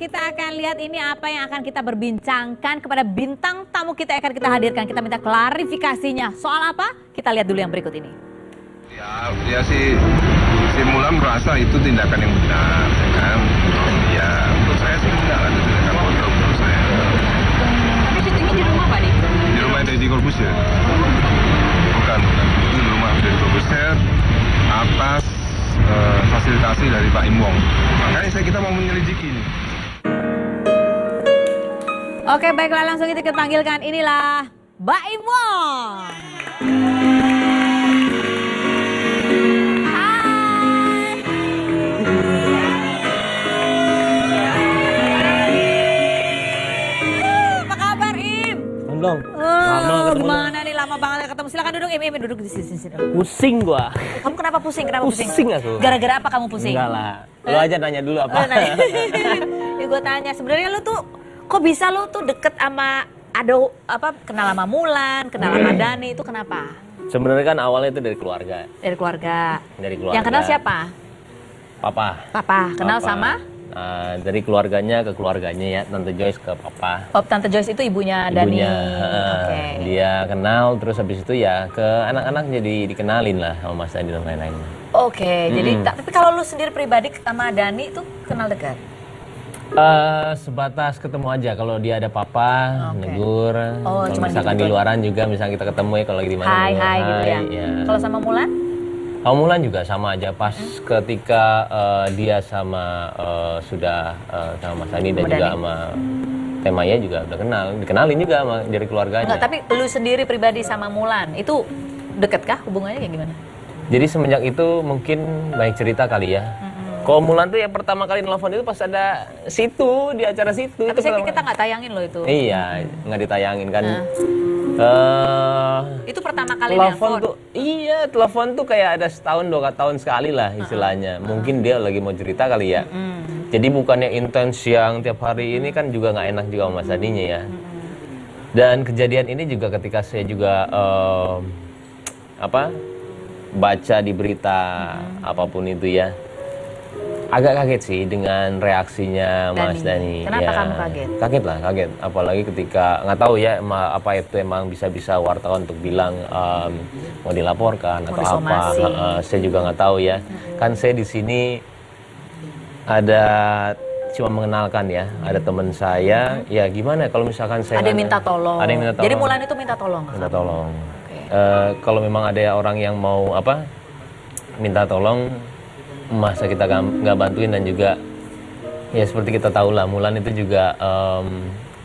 kita akan lihat ini apa yang akan kita berbincangkan kepada bintang tamu kita yang akan kita hadirkan. Kita minta klarifikasinya. Soal apa? Kita lihat dulu yang berikut ini. Ya si Mulan merasa itu tindakan yang benar, ya kan? Ya, menurut saya sih tidak ada tindakan bodoh menurut saya. Tapi syutingnya di rumah Pak, nih? Di rumah Deddy Corbuzier? Bukan. Itu di rumah Deddy Corbuzier atas fasilitasi dari Pak Im Wong. Makanya kita mau menyelidiki ini. Oke, baiklah, langsung kita panggilkan. Inilah Mbak Im Wong. Dong. Gimana nih, lama banget ketemu. Silakan duduk, Im duduk di sini. Pusing gua. Kamu kenapa pusing? Pusing aku. Gara-gara apa kamu pusing? Enggak lah. Lu aja nanya dulu apa. Ya gue tanya, sebenarnya lu tuh kok bisa lu tuh deket sama kenal sama Mulan, kenal sama Dhani, itu kenapa? Sebenarnya kan awalnya itu dari keluarga. Dari keluarga. Dari keluarga. Yang kenal siapa? Papa. Kenal Papa. sama? Dari keluarganya ke keluarganya ya, Tante Joyce ke Papa. Oh, Tante Joyce itu ibunya Dhani. Okay. Dia kenal, terus habis itu ya ke anak-anak jadi dikenalin lah sama Mas Dhani dan lain-lain. Oke, jadi tapi kalau lu sendiri pribadi sama Dhani itu kenal dekat? Sebatas ketemu aja, kalau dia ada Papa, negur. Oh, kalau misalkan di luaran juga, misalnya kita ketemu ya kalau lagi di mana. Hai gitu ya. Kalau sama Mulan? Kalau Mulan juga sama aja, pas ketika dia sama sudah sama Mas Dhani dan juga sama Temaya juga udah dikenalin juga sama dari keluarganya. Enggak, tapi lu sendiri pribadi sama Mulan itu deket kah hubungannya kayak gimana? Jadi semenjak itu mungkin banyak cerita kali ya. Kalau Mulan tuh yang pertama kali nelfon itu pas ada di acara situ. Tapi kita nggak tayangin loh itu. Iya, nggak ditayangin kan. Itu pertama kali telepon tuh, iya telepon tuh kayak ada setahun 2 tahun sekali lah istilahnya. Mungkin dia lagi mau cerita kali ya. Jadi bukannya intens yang tiap hari ini kan juga nggak enak juga sama Mas Dhaninya ya. Dan kejadian ini juga ketika saya juga baca di berita apapun itu ya. Agak kaget sih dengan reaksinya Mas Dhani. Kenapa kamu kaget? Kaget. Apalagi ketika nggak tahu ya apa itu emang bisa wartawan untuk bilang mau dilaporkan atau apa. Saya juga nggak tahu ya. Kan saya di sini ada cuma mengenalkan ya. Ada teman saya. Ya gimana kalau misalkan saya ada yang minta tolong. Jadi Mulan itu minta tolong. Minta tolong. Kalau memang ada orang yang mau minta tolong, masa kita nggak bantuin. Dan juga ya seperti kita tahu lah, Mulan itu juga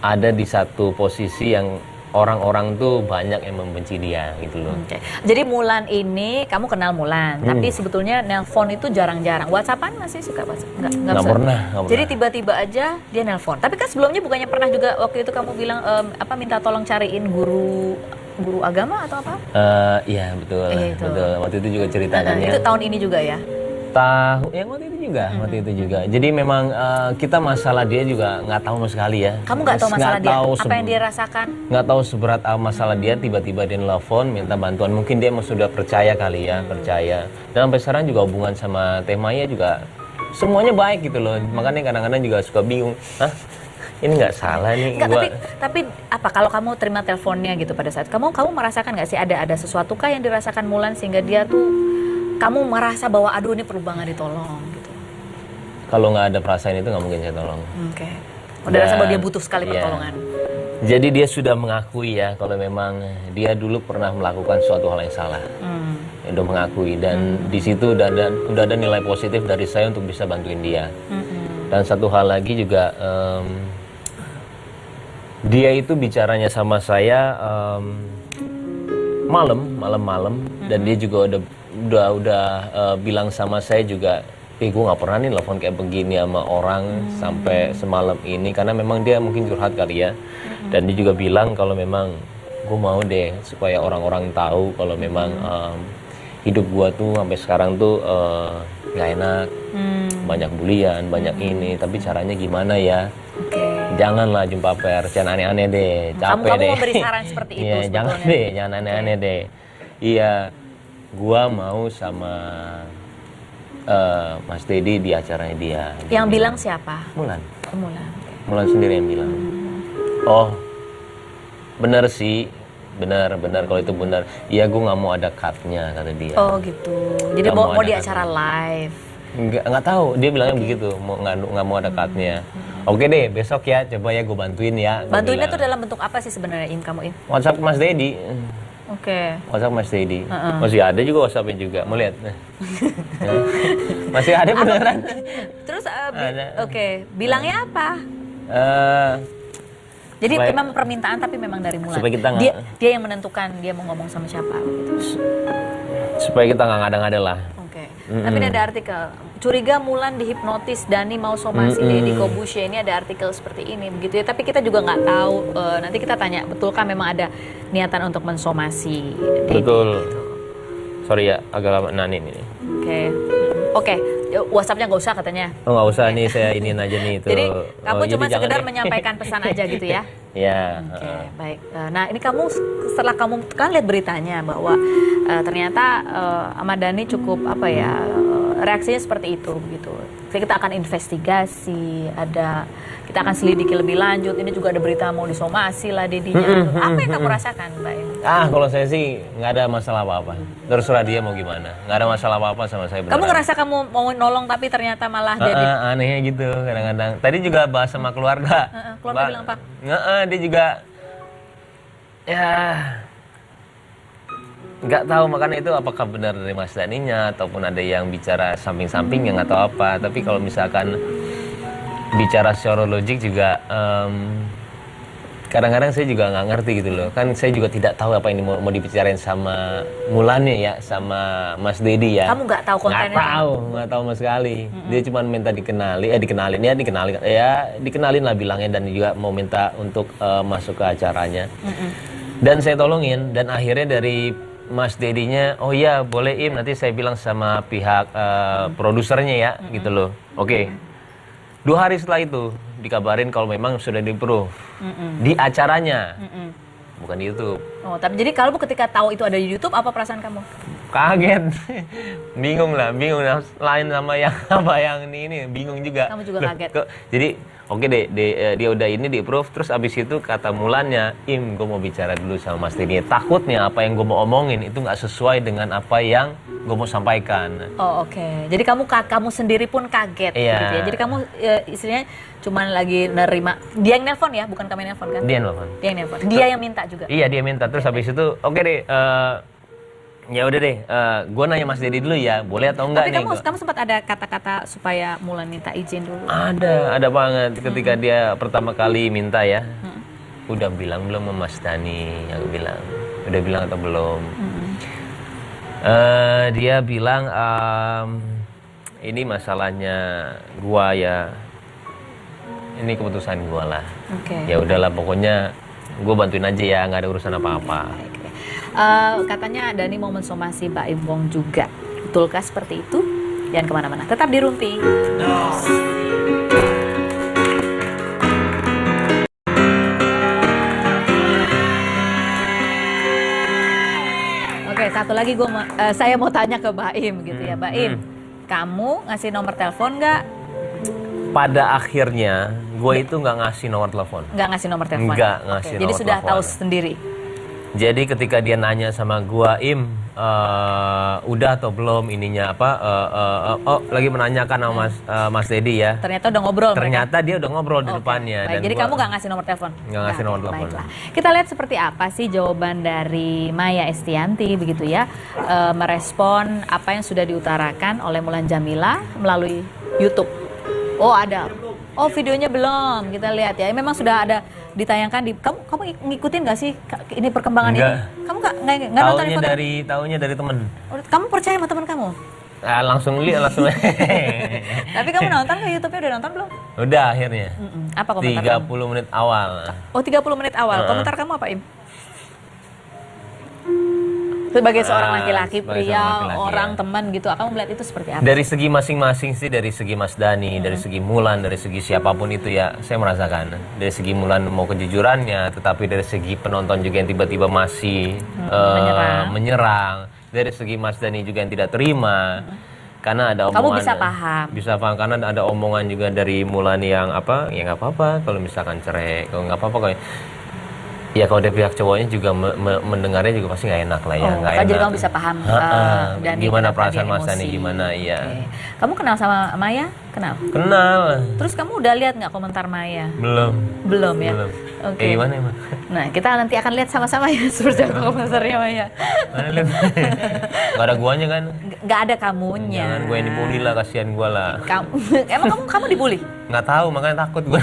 ada di satu posisi yang orang-orang tuh banyak yang membenci dia gitu loh. Jadi Mulan ini, kamu kenal Mulan, tapi sebetulnya nelpon itu jarang-jarang. WhatsAppan masih suka WhatsApp? Nggak pernah. Jadi tiba-tiba aja dia nelpon. Tapi kan sebelumnya bukannya pernah juga waktu itu kamu bilang minta tolong cariin guru agama atau apa? Iya betul. Waktu itu juga ceritakannya. Itu tahun ini juga ya? Waktu itu juga. Jadi memang kita masalah dia juga nggak tahu sama sekali ya. Kamu nggak tahu masalah dia? Apa yang dia rasakan? Nggak tahu seberat masalah dia. Tiba-tiba dia nelfon minta bantuan. Mungkin dia sudah percaya kali ya, percaya. Dan sampai sekarang juga hubungan sama Temaya juga semuanya baik gitu loh. Makanya kadang-kadang juga suka bingung. Ini nggak salah nih. Tapi apa kalau kamu terima teleponnya gitu pada saat kamu merasakan nggak sih ada sesuatu kah yang dirasakan Mulan sehingga dia tuh kamu merasa bahwa aduh ini perlu banget ditolong gitu? Kalau nggak ada perasaan itu nggak mungkin saya tolong. Udah rasa bahwa dia butuh sekali pertolongan. Jadi dia sudah mengakui ya kalau memang dia dulu pernah melakukan suatu hal yang salah. Dia udah mengakui dan di situ udah ada nilai positif dari saya untuk bisa bantuin dia. Dan satu hal lagi juga dia itu bicaranya sama saya malam dan dia juga udah bilang sama saya juga, gue nggak pernah nih telepon kayak begini sama orang sampai semalam ini, karena memang dia mungkin curhat kali ya. Dan dia juga bilang kalau memang gue mau deh supaya orang-orang tahu kalau memang hidup gue tuh sampai sekarang tuh nggak enak, banyak bulian, banyak ini, tapi caranya gimana ya? Janganlah jumpa pers, jangan aneh-aneh deh, capek deh. Kamu memberi saran seperti itu sebetulnya. Jangan aneh-aneh deh. Iya, gua mau sama Mas Deddy di acaranya dia. Yang bilang siapa? Mulan. Mulan. Mulan sendiri yang bilang. Oh, bener sih, bener kalau itu bener. Iya, gue nggak mau ada cut-nya kata dia. Oh gitu. Jadi Nggak mau mau di ada acara live. Nggak tahu, dia bilangnya begitu, nggak mau ada cut-nya. Oke deh, besok ya, coba ya gue bantuin ya. Gua Bantuinnya bilang. tuh dalam bentuk apa sih sebenarnya kamu Im? WhatsApp Mas Dedi. Oke. WhatsApp Mas Dedi. Masih ada juga WhatsAppnya juga, mau lihat? Masih ada beneran. Terus Ada. oke, bilangnya apa? Jadi Supaya- memang permintaan tapi memang dari Mulan. Supaya kita nggak- dia yang menentukan dia mau ngomong sama siapa gitu. Supaya kita nggak ngada-ngada lah. Oke. Tapi ini ada artikel curiga Mulan dihipnotis Dani mau somasi Deddy Corbuzier, ini ada artikel seperti ini begitu ya. Tapi kita juga nggak tahu. Nanti kita tanya betulkah memang ada niatan untuk mensomasi Deddy. Betul. Gitu. Sorry ya, agak lama nanin ini. Oke. WhatsAppnya nggak usah katanya. Oh nggak usah nih, saya iniin aja nih itu. Jadi kamu Oh, cuma jadi jangan sekedar deh. menyampaikan pesan aja gitu ya. Ya. Oke, baik. Nah, ini kamu setelah kamu kan lihat beritanya bahwa ternyata Ahmad Dhani cukup reaksinya seperti itu gitu. Jadi kita akan investigasi, kita akan selidiki lebih lanjut. Ini juga ada berita mau disomasi lah Dedinya. Apa yang kamu rasakan, Mbak Im? Kalau saya sih nggak ada masalah apa-apa. Terserah dia mau gimana. Nggak ada masalah apa-apa sama saya beneran. Kamu ngerasa kamu mau nolong tapi ternyata malah jadi Anehnya gitu kadang-kadang. Tadi juga bahas sama keluarga. keluarga bilang apa? Dia juga ya nggak tahu, makanya itu apakah benar dari Mas Dhaninya ataupun ada yang bicara samping-sampingnya nggak tahu apa. Tapi kalau misalkan bicara secara logik juga kadang-kadang saya juga nggak ngerti gitu loh. Kan saya juga tidak tahu apa ini mau dibicarain sama Mulannya ya, sama Mas Dedi ya. Kamu nggak tahu kontennya? Nggak tahu sama sekali. Dia cuma minta dikenalin lah bilangnya, dan juga mau minta untuk masuk ke acaranya. Dan saya tolongin, dan akhirnya dari Mas Dedinya, oh iya boleh Im, nanti saya bilang sama pihak produsernya ya, gitu loh. Oke. 2 hari setelah itu dikabarin kalau memang sudah di-approve di acaranya, bukan di YouTube. Oh, tapi jadi kalau ketika tahu itu ada di YouTube, apa perasaan kamu? Kaget, bingung lain sama yang ini bingung juga. Kamu juga Loh, kaget. Jadi oke deh, dia udah ini di-approve, terus abis itu kata Mulannya, Im, gue mau bicara dulu sama Mas Dedi. Takutnya apa yang gue mau omongin itu nggak sesuai dengan apa yang gue mau sampaikan. Oh oke. Jadi kamu sendiri pun kaget Iya. gitu ya. Jadi kamu istilahnya cuman lagi nerima. Dia yang nelpon ya, bukan kamu yang nelpon kan? Dia nelfon. Dia yang nelpon. Dia yang minta juga. Iya, dia minta. Terus habis itu oke deh, ya udah deh, gue nanya Mas Dedi dulu ya, boleh atau enggak Tapi nih? kamu sempat ada kata-kata supaya Mulan minta izin dulu. Ada banget. Ketika dia pertama kali minta ya, udah bilang belum sama Mas Dhani? Aku bilang, udah bilang atau belum? Dia bilang, ini masalahnya gua ya, ini keputusan gua lah. Oke. Ya udahlah, pokoknya gua bantuin aja ya, nggak ada urusan apa-apa. Baik, baik. Katanya Dhani mau mensomasi Mbak Im Wong juga. Betulkah seperti itu? Jangan kemana-mana. Tetap di Rumpi. Oke, satu lagi saya mau tanya ke Mbak Im gitu ya. Mbak Im, kamu ngasih nomor telepon nggak? Pada akhirnya, gue itu nggak ngasih nomor telepon. Nggak ngasih nomor telepon? Nggak ngasih Jadi nomor sudah telepon. tahu sendiri? Jadi ketika dia nanya sama gua, Im, udah atau belum ininya apa? Lagi menanyakan sama Mas Dedi ya. Ternyata udah ngobrol Ternyata dia udah ngobrol di Oke, depannya. baik. Jadi kamu nggak ngasih nomor telepon? Nggak ngasih nomor telepon. Baiklah. Kita lihat seperti apa sih jawaban dari Maya Estianti begitu ya, merespon apa yang sudah diutarakan oleh Mulan Jameela melalui YouTube. Oh ada. Oh videonya belum, kita lihat ya. Memang sudah ada ditayangkan di. Kamu ngikutin nggak sih ini perkembangan Enggak. ini? Kamu nggak nonton info Taunya dari temen. Kamu percaya sama teman kamu? Langsung lihat langsung. Tapi kamu nonton ke YouTube-nya udah nonton belum? Udah akhirnya. Apa komentar kamu? 30 menit awal. Oh 30 menit awal. Komentar kamu apa Im? Sebagai seorang laki-laki, sebagai pria, seorang laki-laki, orang, ya. teman gitu, kamu melihat itu seperti apa? Dari segi masing-masing sih, dari segi Mas Dhani, dari segi Mulan, dari segi siapapun itu ya, saya merasakan. Dari segi Mulan mau kejujurannya, tetapi dari segi penonton juga yang tiba-tiba masih menyerang. Dari segi Mas Dhani juga yang tidak terima. Karena ada Kamu omongan, bisa paham. bisa paham karena ada omongan juga dari Mulani yang apa, ya nggak apa-apa kalau misalkan cerai, kalau nggak apa-apa kalau ya kalau dari pihak cowoknya juga mendengarnya juga pasti nggak enak lah ya, nggak Jadi enak. kamu bisa paham Dan gimana perasaan Mas Dani emosi. gimana, iya. Oke. Kamu kenal sama Maya? Kenal. Kenal. Terus kamu udah lihat nggak komentar Maya? Belum. Belum ya. Belum. Oke. Gimana emang? Nah, kita nanti akan lihat sama-sama ya seperti apa komentarnya Maya. Mana lihat? Gak ada guanya kan? Nggak ada kamunya. Jangan gue yang dibully lah, kasihan gue lah. Emang kamu dibully? Nggak tahu, makanya takut gue.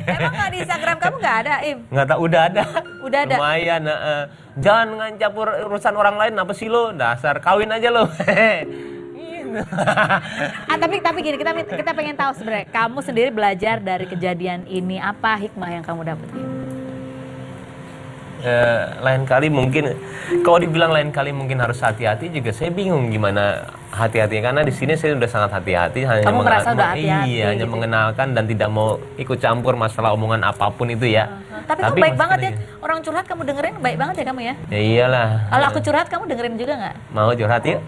Emang nggak di Instagram kamu nggak ada, Im? Nggak tahu, udah ada. Udah ada. Lumayan. Jangan ngacampur urusan orang lain, apa sih lo? Dasar kawin aja lo. Tapi gini, kita pengen tahu sebenarnya kamu sendiri belajar dari kejadian ini, apa hikmah yang kamu dapetin? Lain kali mungkin, kalau dibilang lain kali mungkin harus hati-hati juga, saya bingung gimana hati-hati, karena di sini saya sudah sangat hati-hati, hanya Kamu merasa udah hati-hati iya, hanya gitu. mengenalkan dan tidak mau ikut campur masalah omongan apapun itu ya. Tapi kamu baik banget ya, maksudnya- orang curhat kamu dengerin baik banget ya kamu ya. Ya iyalah. Kalau aku curhat kamu dengerin juga nggak? Mau curhat yuk.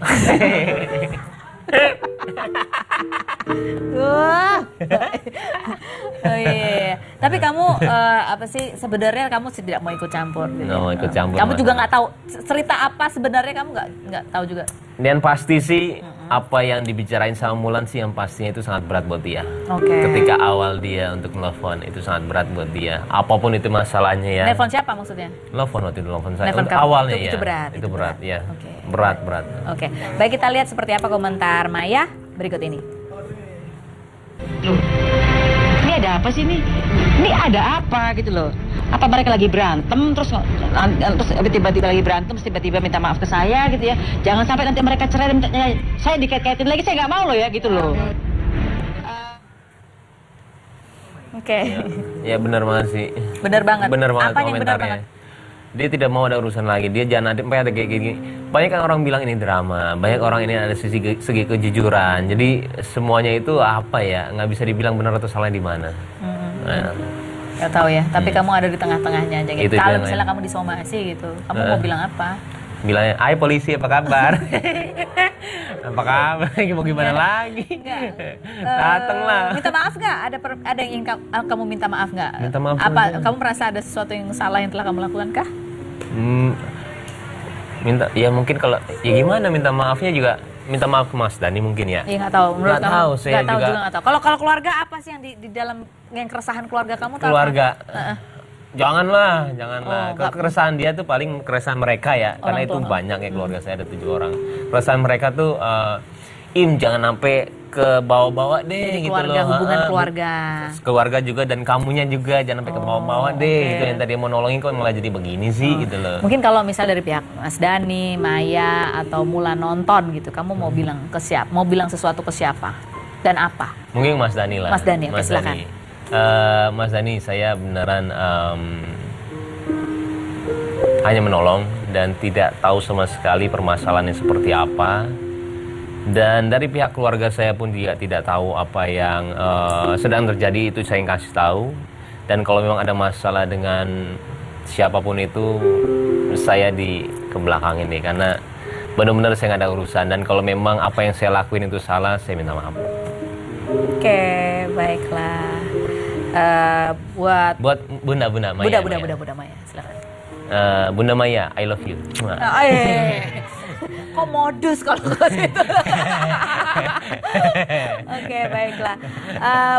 Wah. Oh iya. Tapi kamu apa sih sebenarnya kamu tidak mau ikut campur gitu. Nggak mau ikut campur, Kamu Mas. juga nggak tahu cerita apa sebenarnya, kamu nggak tahu juga. Dan pasti sih apa yang dibicarain sama Mulan sih yang pastinya itu sangat berat buat dia. Oke. Ketika awal dia untuk nelfon itu sangat berat buat dia. Apapun itu masalahnya ya. Nelfon siapa maksudnya? Nelfon waktu itu nelfon saya. Nelfon Untuk kamu. awalnya Itu ya. berat, Itu itu berat, berat. ya. Oke. Berat. Oke. Baik, kita lihat seperti apa komentar Maya berikut ini. Loh, ini ada apa sih nih? Ini ada apa gitu loh? Apa mereka lagi berantem terus tiba-tiba lagi berantem terus tiba-tiba minta maaf ke saya gitu ya? Jangan sampai nanti mereka cerai dan saya dikait-kaitin lagi, saya nggak mau loh ya gitu loh. Oke. Ya benar banget sih. Benar banget. Benar banget Apa yang benar komentarnya. banget? Dia tidak mau ada urusan lagi. Dia jangan ada sampai ada kayak gini. Banyak kan orang bilang ini drama. Banyak orang ini ada segi kejujuran. Jadi semuanya itu apa ya? Nggak bisa dibilang benar atau salah di mana. Nah, Gak tahu ya. Tapi kamu ada di tengah-tengahnya aja gitu. Itu Kalau yang misalnya lain. kamu disomasi gitu, kamu mau bilang apa? bilangnya, "Hai polisi, apa kabar?" Apa kabar? Mau gimana lagi? Datanglah. Minta maaf nggak? Ada yang ingin kamu minta maaf nggak? Minta maaf Apa aja. kamu merasa ada sesuatu yang salah yang telah kamu lakukan kah? Minta ya mungkin kalau ya gimana minta maafnya juga minta maaf ke Mas Dani mungkin ya. Iya nggak tahu. Menurut Nggak kamu tahu, saya nggak tahu juga- juga nggak tahu. Kalau keluarga apa sih yang di dalam yang keresahan keluarga kamu? Tahu Keluarga. Heeh. Janganlah. Oh, nggak- Keresahan dia tuh paling keresahan mereka ya, karena Orang itu tua. banyak ya keluarga saya ada 7 orang. Keresahan mereka tuh jangan sampai ke bawah-bawah deh Jadi gitu keluarga, loh. hubungan Ha-ha. keluarga. Keluarga juga dan kamunya juga jangan sampai ke bawah-bawah deh oke. gitu, yang tadi mau nolongin kok malah jadi begini sih gitu loh. Mungkin kalau misal dari pihak Mas Dani, Maya atau Mula nonton gitu, kamu mau bilang ke siapa? Mau bilang sesuatu ke siapa? Dan apa? Mungkin Mas Dani lah. Mas Dani, oke, silakan. Mas Dani, saya beneran hanya menolong dan tidak tahu sama sekali permasalahannya seperti apa. Dan dari pihak keluarga saya pun juga tidak tahu apa yang sedang terjadi, itu saya yang kasih tahu. Dan kalau memang ada masalah dengan siapapun itu, saya di kebelakangin nih, karena benar-benar saya nggak ada urusan. Dan kalau memang apa yang saya lakuin itu salah, saya minta maaf. Oke, baiklah. Buat Buat Bunda Maya. Bunda Maya, silakan. Bunda Maya, I love you. Kok modus kalau ke situ? Oke, baiklah.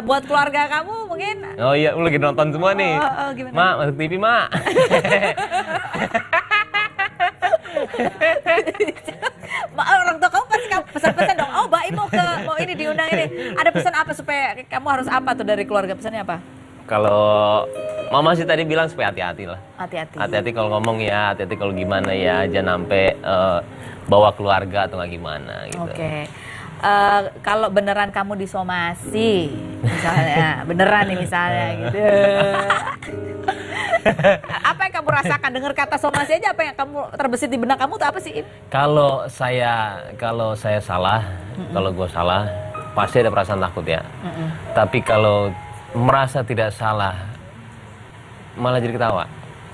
Buat keluarga kamu mungkin. Oh iya, lu lagi nonton semua nih. Gimana? Mak, masuk TV, Mak. Orang tua kamu pasti pesan-pesan dong. Oh, Mbak mau ini diundang ini. Ada pesan apa supaya kamu harus apa tuh dari keluarga, pesannya apa? Kalau Mama sih tadi bilang supaya hati-hati lah. Hati-hati. Hati-hati kalau ngomong ya, hati-hati kalau gimana ya, jangan sampai bawa keluarga atau nggak gimana gitu. Oke. Kalau beneran kamu disomasi, misalnya, beneran nih misalnya gitu. Apa yang kamu rasakan? Dengar kata somasi aja, apa yang kamu terbesit di benak kamu tuh apa sih, Im? Kalau saya salah, kalau gue salah, pasti ada perasaan takut ya. Tapi kalau merasa tidak salah, malah jadi ketawa.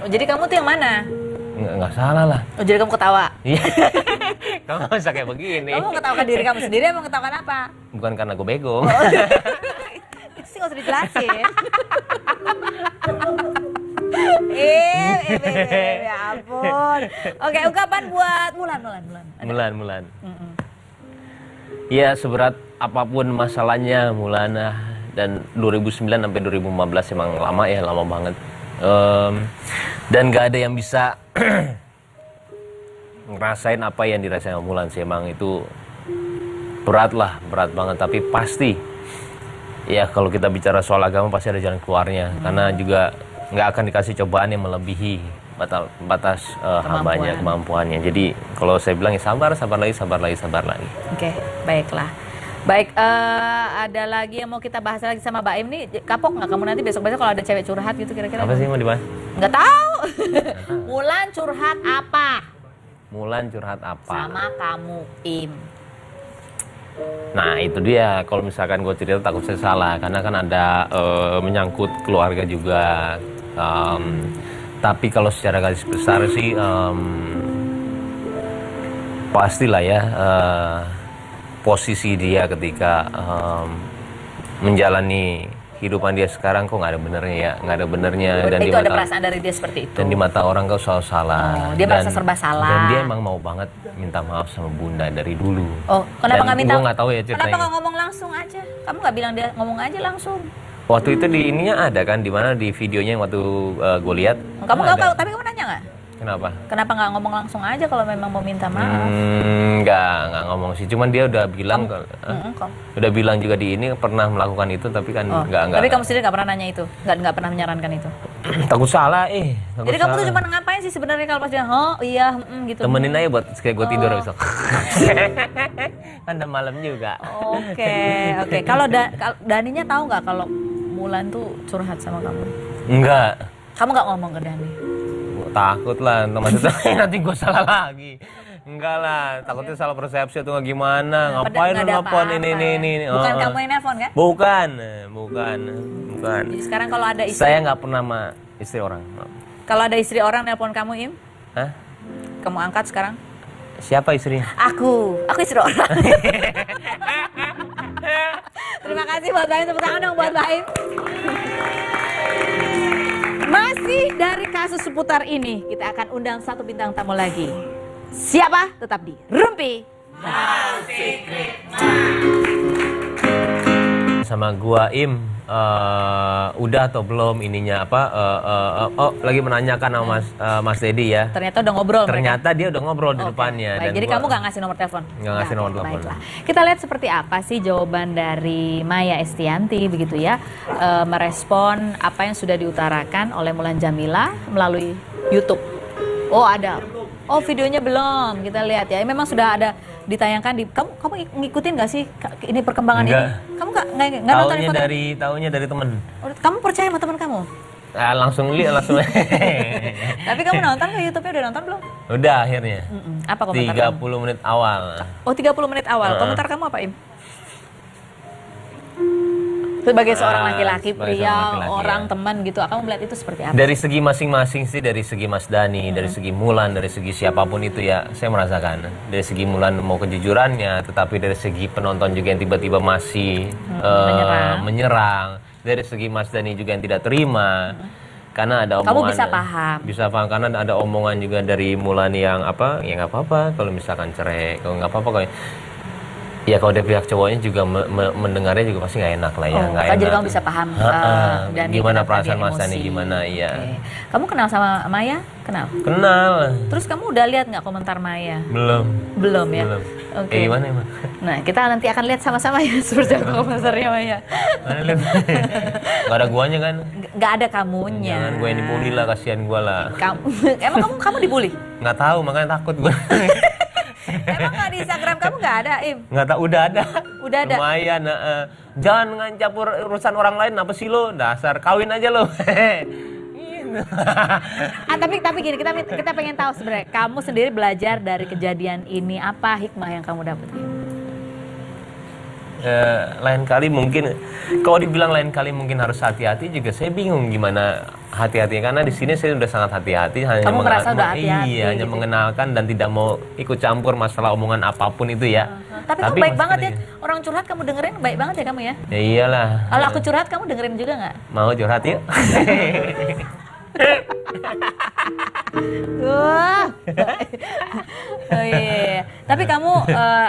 Oh, jadi kamu tuh yang mana? Nggak salah lah. Oh, jadi kamu ketawa? Iya. Kamu nggak usah kayak begini. Kamu mau ngetawakan diri kamu sendiri, mau ngetawakan apa? Bukan karena gue bego. Itu sih nggak usah dijelasin. Ya ampun. Oke, ungkapan buat Mulan. Mulan. Ya, seberat apapun masalahnya Mulana, dan 2009 sampai 2015 emang lama ya, lama banget. Dan gak ada yang bisa ngerasain apa yang dirasain sama Mulan sih. Emang itu berat banget. Tapi pasti ya, kalau kita bicara soal agama pasti ada jalan keluarnya. Karena juga nggak akan dikasih cobaan yang melebihi batas hambanya, kemampuannya. Jadi kalau saya bilang ya sabar lagi. Oke, baiklah. Baik, ada lagi yang mau kita bahas lagi sama Mbak Im nih. Kapok nggak kamu nanti besok-besok kalau ada cewek curhat gitu kira-kira? Apa sih yang mau dibahas? Nggak tahu. Mulan curhat apa? Mulan curhat apa? Sama kamu, Im. Nah itu dia, kalau misalkan gue cerita takut saya salah, karena kan ada menyangkut keluarga juga. Tapi kalau secara garis besar sih pastilah ya, posisi dia ketika menjalani kehidupan dia sekarang kok nggak ada benernya Dan di itu ada mata, perasaan dari dia seperti itu. dan di mata orang kau selalu salah. Dia merasa serba salah. Dan dia emang mau banget minta maaf sama Bunda dari dulu. Oh, kenapa Dan nggak minta? Gue nggak tahu ya ceritanya. Kenapa nggak ngomong langsung aja? Kamu nggak bilang dia ngomong aja langsung? Waktu itu di ininya ada kan, di mana di videonya yang waktu gue lihat. Kamu nggak ada. tahu, tapi kamu nanya nggak? Kenapa? Kenapa nggak ngomong langsung aja kalau memang mau minta maaf? Nggak ngomong sih. Cuman dia udah bilang, udah bilang juga di ini pernah melakukan itu, tapi kan nggak. Tapi kamu sendiri nggak pernah nanya itu, nggak pernah menyarankan itu. Takut salah, takut Jadi kamu tuh salah. cuma ngapain sih sebenarnya kalau pas dia, oh iya, gitu. Temenin aja buat kayak gue tidur besok. Kan udah malam juga. Oke. Kalau Daninya tahu nggak kalau Mulan tuh curhat sama kamu? Enggak. Kamu nggak ngomong ke Dani? Takut lah, maksudnya nanti gue salah lagi. Enggak lah, takutnya salah persepsi atau nggak gimana. Ngapain Nggak ada nelfon apa-apa. ini. Bukan kamu yang nelfon kan? Bukan. Jadi sekarang kalau ada istri, Saya nggak pernah sama istri orang. kalau ada istri orang nelpon kamu, Im, Hah? kamu angkat sekarang? Siapa istrinya? Aku istri orang. Terima kasih buat Mbak Im, tepuk tangan dong buat Mbak Im. Masih dari kasus seputar ini, kita akan undang satu bintang tamu lagi. Siapa? Tetap di Rumpi. Sama gua Im, udah atau belum ininya apa? Lagi menanyakan sama Mas Dedi ya. Ternyata udah ngobrol. Ternyata dia udah ngobrol di depannya. Baik, jadi kamu nggak ngasih nomor telepon? Nggak ngasih nomor telepon. Baiklah. Kita lihat seperti apa sih jawaban dari Maya Estianti begitu ya, merespon apa yang sudah diutarakan oleh Mulan Jameela melalui YouTube. Oh ada. Oh videonya belum, kita lihat ya. Memang sudah ada ditayangkan di. Kamu ngikutin nggak sih ini perkembangan Enggak. ini? Kamu nggak nonton info Taunya dari temen. Kamu percaya sama teman kamu? Langsung lihat langsung. Tapi kamu nonton ke YouTube-nya, udah nonton belum? Udah akhirnya. Apa komentar kamu? 30 menit awal. Oh 30 menit awal. Komentar kamu apa, Im? Sebagai seorang laki-laki, sebagai pria, seorang laki-laki, orang, ya. teman gitu, kamu melihat itu seperti apa? Dari segi masing-masing sih, dari segi Mas Dani, dari segi Mulan, dari segi siapapun itu ya, saya merasakan. Dari segi Mulan mau kejujurannya, tetapi dari segi penonton juga yang tiba-tiba masih menyerang. Dari segi Mas Dani juga yang tidak terima. Karena ada omongan. Kamu bisa paham. Bisa paham, karena ada omongan juga dari Mulan yang apa, ya nggak apa-apa kalau misalkan cerai, kalau nggak apa-apa kalau. Ya kalau dari pihak cowoknya juga mendengarnya juga pasti nggak enak lah ya, nggak enak. Jadi kamu bisa paham dan gimana perasaan Mas Dani, gimana iya. Oke. Kamu kenal sama Maya? Kenal? Kenal. Terus kamu udah lihat nggak komentar Maya? Belum ya? Belum. Oke. Gimana emang? Nah kita nanti akan lihat sama-sama ya seperti apa komentarnya Maya. Mana lihat? Gak ada guanya kan? Nggak ada kamunya. Jangan gue yang dibully lah, kasihan gue lah. Emang kamu dibully? Nggak tahu, makanya takut gue. Emang nggak di Instagram kamu nggak ada, Im? Nggak tahu, udah ada. Udah ada. Lumayan. Jangan ngacampur urusan orang lain, apa sih lo? Dasar kawin aja lo. Tapi gini, kita pengen tahu sebenarnya kamu sendiri belajar dari kejadian ini, apa hikmah yang kamu dapetin? Lain kali mungkin, kalau dibilang lain kali mungkin harus hati-hati juga, saya bingung gimana hati-hati karena di sini saya sudah sangat hati-hati. Kamu merasa udah hati-hati Iya, hanya gitu. mengenalkan dan tidak mau ikut campur masalah omongan apapun itu ya. Tapi kamu baik banget ya. maksudnya- Orang curhat kamu dengerin baik banget ya kamu ya. Ya iyalah. Kalau aku curhat kamu dengerin juga nggak? Mau curhat yuk? Wah. Oh iya. Tapi kamu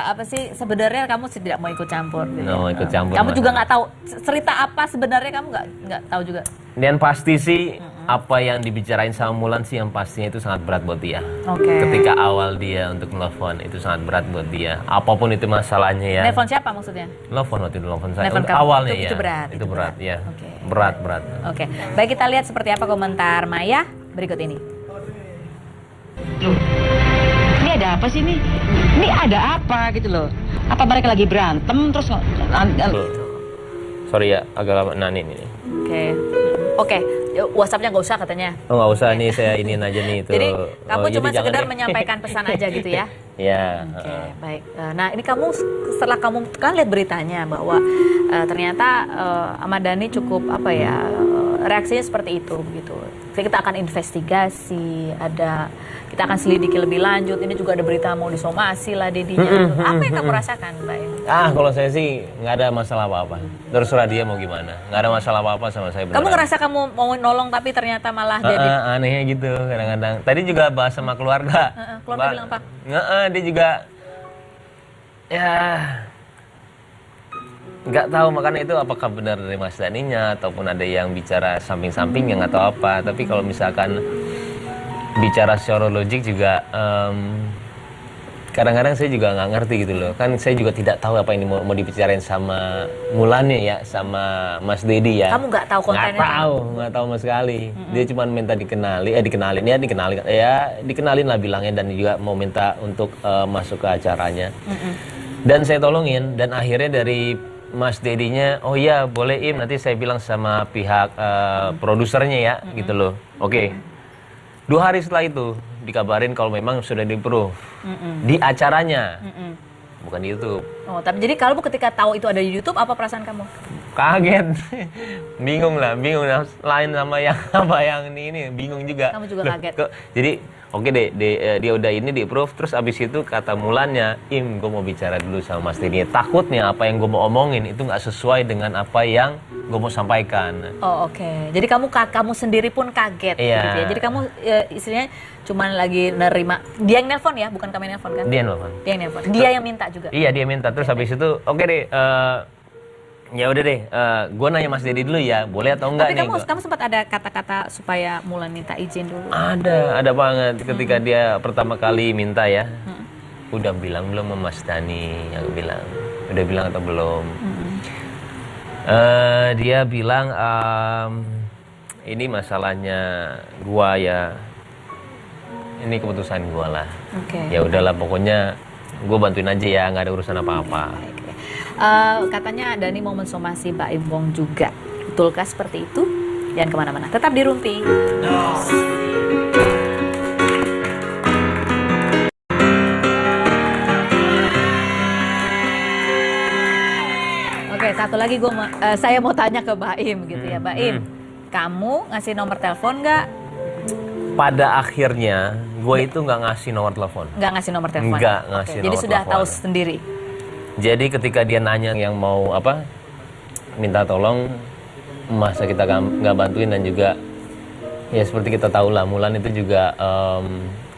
apa sih sebenarnya kamu tidak mau ikut campur? Gitu. Nggak mau ikut campur, Kamu juga Mas. nggak tahu cerita apa sebenarnya kamu nggak tahu juga. Dan pasti sih apa yang dibicarain sama Mulan sih yang pastinya itu sangat berat buat dia. Oke. Ketika awal dia untuk nelfon itu sangat berat buat dia. Apapun itu masalahnya ya. Nelfon siapa maksudnya? Nelfon waktu itu nelfon saya. Nelfon Untuk kamu. awalnya Itu ya. berat, Itu itu berat berat. ya. Oke. Berat. Oke. Baik kita lihat seperti apa komentar Maya berikut ini. Loh, ini ada apa sih nih? Ini ada apa gitu loh? Apa mereka lagi berantem terus Sorry ya, agak lama nani ini. Oke. WhatsAppnya nggak usah katanya. Oh nggak usah nih, saya iniin aja nih itu. Jadi kamu Oh, cuma jadi jangan sekedar deh. menyampaikan pesan aja gitu ya. Ya. Oke, baik. Nah, ini kamu setelah kamu kan lihat beritanya bahwa ternyata Ahmad Dhani cukup apa ya reaksinya seperti itu begitu. Jadi kita akan investigasi, kita akan selidiki lebih lanjut. Ini juga ada berita mau disomasi lah dedinya. Apa yang kamu rasakan, Mbak? Kalau saya sih nggak ada masalah apa-apa. Terserah dia mau gimana. Nggak ada masalah apa-apa sama saya. Kamu beneran. ngerasa kamu mau nolong tapi ternyata malah jadi Anehnya gitu kadang-kadang. Tadi juga bahas sama keluarga. keluarga bilang apa? Dia juga ya nggak tahu, makanya itu apakah benar dari Mas Dhaninya ataupun ada yang bicara samping-sampingnya nggak tahu apa. Tapi kalau misalkan bicara secara logik juga kadang-kadang saya juga nggak ngerti gitu loh. Kan saya juga tidak tahu apa yang mau dibicarain sama Mulannya ya, sama Mas Dedi ya. Kamu nggak tahu kontennya? Nggak tahu sama sekali. Dia cuma minta dikenalin lah bilangnya, dan juga mau minta untuk masuk ke acaranya. Dan saya tolongin, dan akhirnya dari Mas Dedinya, oh iya boleh Im, nanti saya bilang sama pihak produsernya ya, gitu loh. Oke. 2 hari setelah itu dikabarin kalau memang sudah di-approve di acaranya, bukan di YouTube. Oh, tapi jadi kalau ketika tahu itu ada di YouTube, apa perasaan kamu? Kaget, bingung lain sama yang apa yang ini bingung juga. Kamu juga Loh, kaget. Jadi oke deh, dia udah ini di-approve, terus abis itu kata Mulannya, Im, gue mau bicara dulu sama Mas Dedi. Takutnya apa yang gue mau omongin itu nggak sesuai dengan apa yang gue mau sampaikan. Oh oke. Jadi kamu sendiri pun kaget Iya. gitu ya. Jadi kamu istilahnya cuman lagi nerima. Dia yang nelpon ya, bukan kamu yang nelpon kan? Dia nelfon. Dia yang nelpon. Dia yang minta juga. Iya, dia minta. Terus habis itu oke deh, ya udah deh, gue nanya Mas Dedi dulu ya, boleh atau enggak Tapi nih? kamu sempat ada kata-kata supaya Mulan minta izin dulu. Ada banget. Ketika dia pertama kali minta ya, udah bilang belum sama Mas Dhani? Aku bilang, udah bilang atau belum? Dia bilang, ini masalahnya gua ya, ini keputusan gua lah. Oke. Ya udahlah, pokoknya gua bantuin aja ya, nggak ada urusan apa-apa. Baik, ya. Katanya Dhani mau mensomasi Mbak Im Wong juga. Betulkah seperti itu? Jangan kemana-mana. Tetap di Rumpi. Oke, satu lagi saya mau tanya ke Mbak Im gitu ya. Mbak Im, kamu ngasih nomor telepon nggak? Pada akhirnya, gue itu nggak ngasih nomor telepon. Nggak ngasih nomor telepon? Nggak ngasih Jadi nomor sudah telepon. tahu sendiri? Jadi ketika dia nanya yang mau apa, minta tolong, masa kita nggak bantuin, dan juga ya seperti kita tahu lah, Mulan itu juga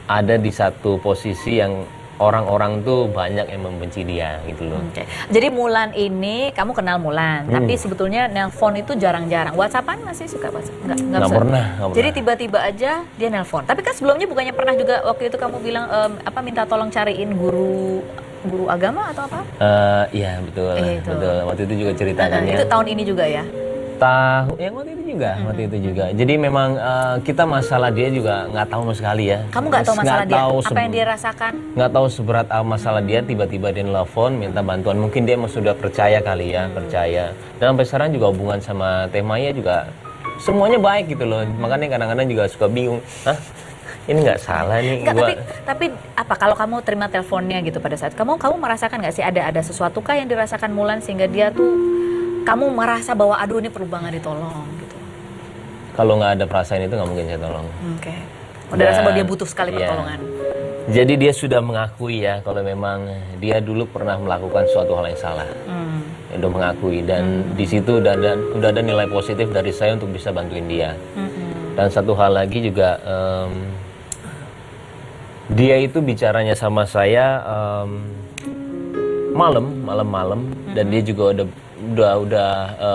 ada di satu posisi yang orang-orang tuh banyak yang membenci dia gitu loh. Oke. Jadi Mulan ini, kamu kenal Mulan, tapi sebetulnya nelpon itu jarang-jarang. WhatsAppan masih suka WhatsApp? Nggak pernah. Jadi tiba-tiba aja dia nelpon. Tapi kan sebelumnya bukannya pernah juga waktu itu kamu bilang minta tolong cariin guru agama atau apa? Iya betul, Itu. betul. Waktu itu juga ceritakannya. Itu tahun ini juga ya? Yang waktu itu juga. Jadi memang kita masalah dia juga nggak tahu sama sekali ya. Kamu nggak tahu masalah dia? tahu Apa yang dia rasakan? Nggak tahu seberat apa masalah dia, tiba-tiba dia nelfon minta bantuan. Mungkin dia sudah percaya kali ya, percaya. Dan sampai sekarang juga hubungan sama Teh Maya juga semuanya baik gitu loh. Makanya kadang-kadang juga suka bingung, hah? Ini nggak salah nih. Enggak, tapi apa kalau kamu terima teleponnya gitu pada saat kamu merasakan nggak sih ada sesuatu kah yang dirasakan Mulan sehingga dia tuh kamu merasa bahwa aduh ini perlu banget ditolong gitu? Kalau nggak ada perasaan itu nggak mungkin saya tolong. Oke. Udah rasa bahwa dia Dan- butuh sekali iya. pertolongan. Jadi dia sudah mengakui ya kalau memang dia dulu pernah melakukan suatu hal yang salah. Dia udah mengakui dan di situ udah ada nilai positif dari saya untuk bisa bantuin dia. Dan satu hal lagi juga dia itu bicaranya sama saya malam dan dia juga udah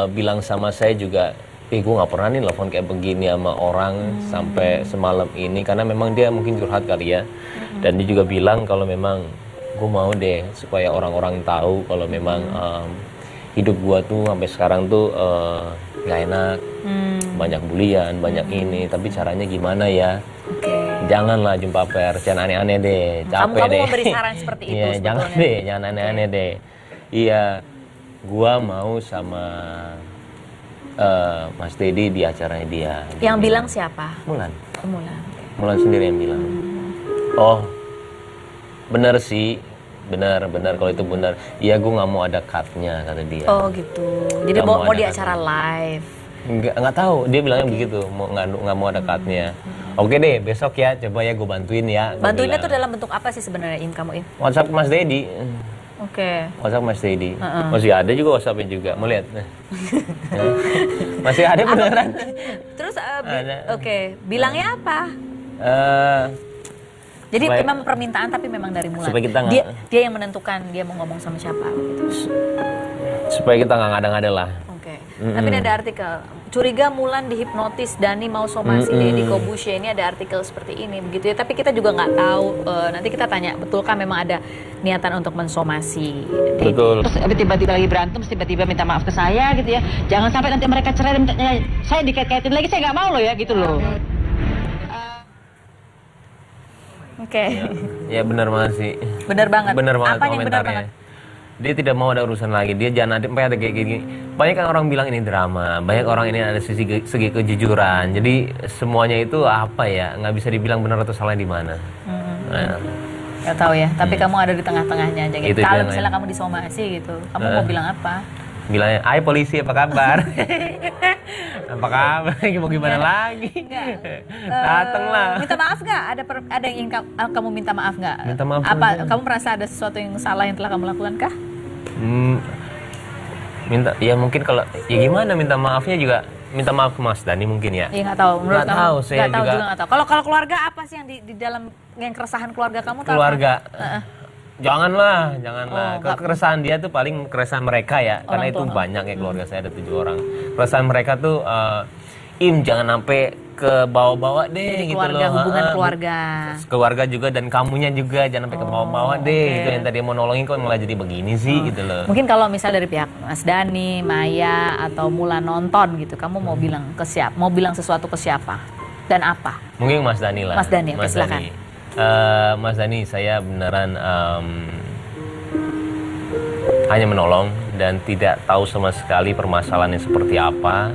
bilang sama saya juga, gue nggak pernah nih telepon kayak begini sama orang sampai semalam ini karena memang dia mungkin curhat kali ya. Dan dia juga bilang kalau memang gue mau deh supaya orang-orang tahu kalau memang hidup gua tuh sampai sekarang tuh nggak enak, banyak bulian, banyak ini, tapi caranya gimana ya? Oke. Janganlah jumpa pers, jangan aneh-aneh deh, capek Kamu deh. memberi saran seperti itu Iya, jangan sebetulnya. deh, jangan aneh-aneh deh. Iya, gua mau sama Mas Dedi di acaranya dia. Yang bilang siapa? Mulan. Mulan. Mulan sendiri yang bilang. Oh, bener sih, bener kalau itu bener. Iya, gue nggak mau ada cut-nya kata dia. Oh gitu. Jadi Nggak mau mau di ada acara live. Nggak tahu, dia bilangnya begitu, nggak mau ada cut-nya. Oke deh, besok ya, coba ya gue bantuin ya. gua Bantuinnya bilang. tuh dalam bentuk apa sih sebenarnya kamu? WhatsApp Mas Dedi. Oke. WhatsApp Mas Dedi. Masih ada juga WhatsAppnya juga. Mau lihat? Masih ada beneran. Terus Ada. oke, bilangnya apa? Jadi Supaya- memang permintaan tapi memang dari Mulan. Supaya kita nggak- dia yang menentukan dia mau ngomong sama siapa gitu. Supaya kita nggak ngada-ngada lah. Oke. Tapi ini ada artikel curiga Mulan dihipnotis, Dani mau somasi Deddy Corbuzier. Ini ada artikel seperti ini begitu ya. Tapi kita juga nggak tahu. Nanti kita tanya betulkah memang ada niatan untuk mensomasi Deddy? Betul. Terus tiba-tiba lagi berantem, terus tiba-tiba minta maaf ke saya gitu ya. Jangan sampai nanti mereka cerai dan saya dikait-kaitin lagi, saya nggak mau loh ya gitu loh. Oke. Ya benar banget sih. Benar banget. Benar banget Apa yang benar komentarnya. banget? Dia tidak mau ada urusan lagi. Dia jangan ada sampai ada kayak gini. Banyak kan orang bilang ini drama. Banyak orang ini ada segi kejujuran. Jadi semuanya itu apa ya? Nggak bisa dibilang benar atau salah di mana. Nah, Gak tahu ya. Tapi kamu ada di tengah-tengahnya aja gitu. Itu Kalau dia, misalnya Maya. kamu disomasi gitu, kamu mau bilang apa? bilangnya, "Hai polisi, apa kabar?" Apa kabar? Mau gimana lagi? Datanglah. Minta maaf nggak? Ada yang ingin kamu minta maaf nggak? Minta maaf Apa aja. kamu merasa ada sesuatu yang salah yang telah kamu lakukan kah? Minta ya mungkin kalau ya gimana minta maafnya juga minta maaf ke Mas Dani mungkin ya. Iya nggak tahu. Menurut Nggak kamu? tahu, saya Nggak tahu juga. juga nggak tahu. Kalau keluarga apa sih yang di dalam yang keresahan keluarga kamu? tahu Keluarga. apa? Janganlah. Oh, nggak- Keresahan dia tuh paling keresahan mereka ya, karena Orang itu tua. banyak ya keluarga saya ada 7 orang. Keresahan mereka tuh jangan sampai ke bawah-bawah deh Jadi gitu keluarga, loh. hubungan Ha-ha. keluarga. Keluarga juga dan kamunya juga jangan sampai ke bawah-bawah deh oke. gitu, yang tadi mau nolongin kok malah jadi begini sih gitu loh. Mungkin kalau misal dari pihak Mas Dani, Maya atau Mulan nonton gitu, kamu mau bilang ke siapa? Mau bilang sesuatu ke siapa? Dan apa? Mungkin Mas Dani lah. Mas Dani, oke, silakan. Mas Dani, saya beneran hanya menolong dan tidak tahu sama sekali permasalahannya seperti apa.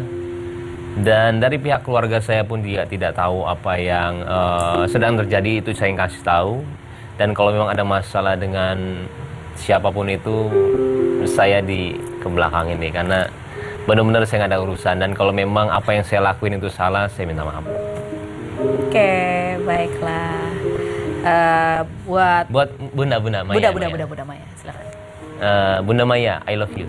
Dan dari pihak keluarga saya pun juga tidak tahu apa yang sedang terjadi, itu saya yang kasih tahu. Dan kalau memang ada masalah dengan siapapun itu, saya di kebelakangin nih, karena benar-benar saya nggak ada urusan. Dan kalau memang apa yang saya lakuin itu salah, saya minta maaf. Oke, baiklah. Buat Buat Bunda Maya. Bunda Maya, silakan. Bunda Maya, I love you.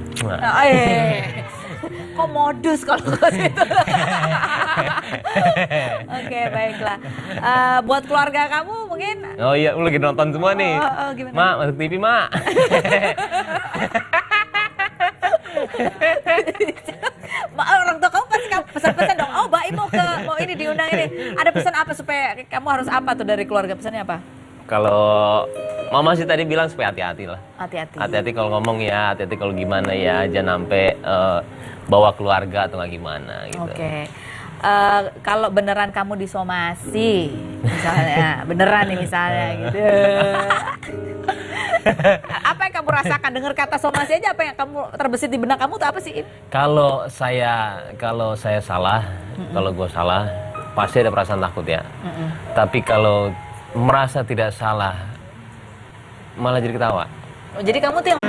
Kok modus kalau ke situ? Oke, baiklah. Buat keluarga kamu mungkin Oh iya, lu lagi nonton semua nih. gimana? Mak, masuk TV, Mak. Orang tua kamu pasti pesan-pesan dong. Oh, Mbak mau ini diundang ini. Ada pesan apa supaya kamu harus apa tuh dari keluarga? Pesannya apa? Kalau Mama sih tadi bilang supaya hati-hati lah. Hati-hati. Hati-hati kalau ngomong ya, hati-hati kalau gimana ya, jangan sampai bawa keluarga atau nggak gimana gitu. Oke. Kalau beneran kamu disomasi, misalnya, beneran nih misalnya gitu. Apa yang kamu rasakan? Dengar kata somasi aja, apa yang kamu terbesit di benak kamu tuh apa sih? Im? Kalau saya salah, kalau gue salah, pasti ada perasaan takut ya. Tapi kalau merasa tidak salah, malah jadi ketawa. Oh, jadi kamu tuh yang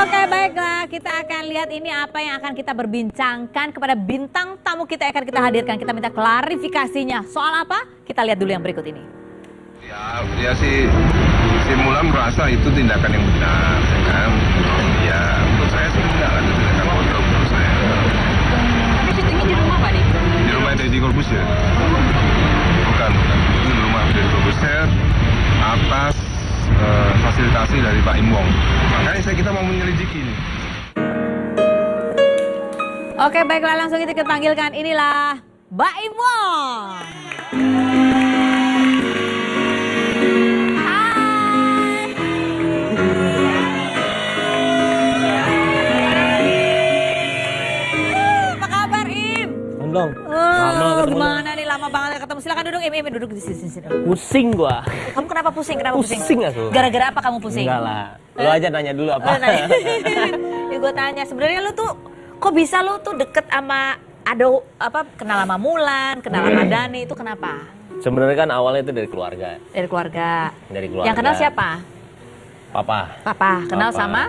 Oke, baiklah. Kita akan lihat ini apa yang akan kita berbincangkan kepada bintang tamu kita yang akan kita hadirkan. Kita minta klarifikasinya. Soal apa? Kita lihat dulu yang berikut ini. Ya si Mulan merasa itu tindakan yang benar, ya kan? Ya, menurut saya sih tidak ada tindakan bodoh menurut saya. Tapi syutingnya di rumah Pak nih? Di rumah Deddy Corbuzier? Bukan. Itu di rumah Deddy Corbuzier atas fasilitasi dari Pak Im Wong. Makanya kita mau menyelidiki ini. Oke, baiklah, langsung kita panggilkan. Inilah Mbak Im Wong. Apa kabar, Im? Dong. Lama ketemu. Gimana nih, lama banget ketemu. Silakan duduk, Im, duduk di sini. Pusing gua. Kamu kenapa pusing? Pusing aku. Gara-gara apa kamu pusing? Enggak lah. Lu aja nanya dulu apa. Ya, gue tanya, sebenarnya lu tuh kok bisa lu tuh deket sama kenal sama Mulan, kenal sama Dani, itu kenapa? Sebenarnya kan awalnya itu dari keluarga. Dari keluarga. Dari keluarga. Yang kenal siapa? Papa. Papa. Kenal Papa. sama?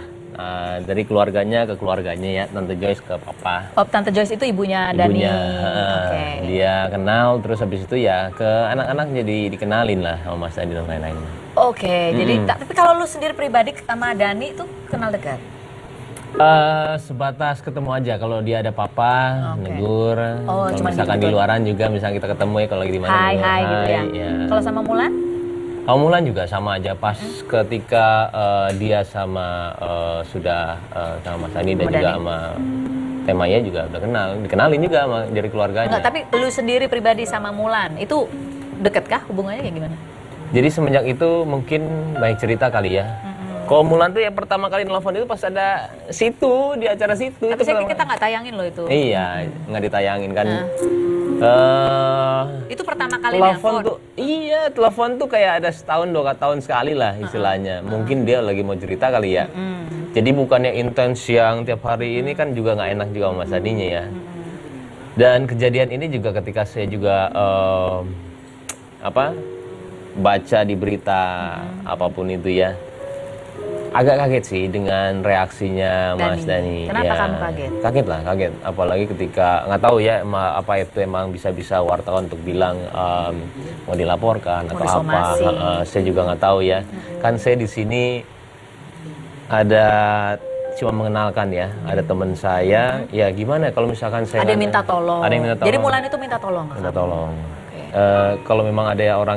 Dari keluarganya ke keluarganya ya, Tante Joyce ke Papa. Oh, Tante Joyce itu ibunya Dani. Ibunya, Oke. dia kenal, terus habis itu ya ke anak-anak jadi dikenalin lah sama Mas Adi dan lain-lain. Oke, jadi tapi kalau lu sendiri pribadi sama Dani itu kenal dekat? Sebatas ketemu aja, kalau dia ada Papa, negur. Oh, kalau cuman misalkan gitu. di luaran juga, misalnya kita ketemu ya kalau lagi di mana. Hai, negur, hai gitu ya. iya. Kalau sama Mulan? Kalau Mulan juga sama aja, pas ketika dia sama sama Mas Adi dan Sama juga Dani. sama Temaya juga udah dikenalin juga sama dari keluarganya. Enggak, tapi lu sendiri pribadi sama Mulan itu deket kah hubungannya kayak gimana? Jadi semenjak itu mungkin banyak cerita kali ya. Kalau Mulan tuh ya pertama kali nelfon itu pas ada situ, di acara situ. Tapi itu saya pertama. kita nggak tayangin loh itu. Iya, nggak ditayangin kan. Itu pertama kali Telepon nelfon. tuh, iya telepon tuh kayak ada setahun 2 tahun sekali lah istilahnya. Mungkin dia lagi mau cerita kali ya. Jadi bukannya intens yang tiap hari ini kan juga nggak enak juga sama Mas Adinya ya. Dan kejadian ini juga ketika saya juga baca di berita apapun itu ya. Agak kaget sih dengan reaksinya Mas Dani. Kenapa Ya, kamu kaget? Kaget lah, kaget. Apalagi ketika nggak tahu ya apa itu emang bisa-bisa wartawan untuk bilang mau dilaporkan Mau atau apa. disomasi. Saya juga nggak tahu ya. Kan saya di sini ada cuma mengenalkan ya. Ada teman saya. Ya gimana kalau misalkan saya Ada yang minta tolong. Ada yang minta tolong. Jadi Mulan itu minta tolong. Minta tolong. Oke. Kalau memang ada orang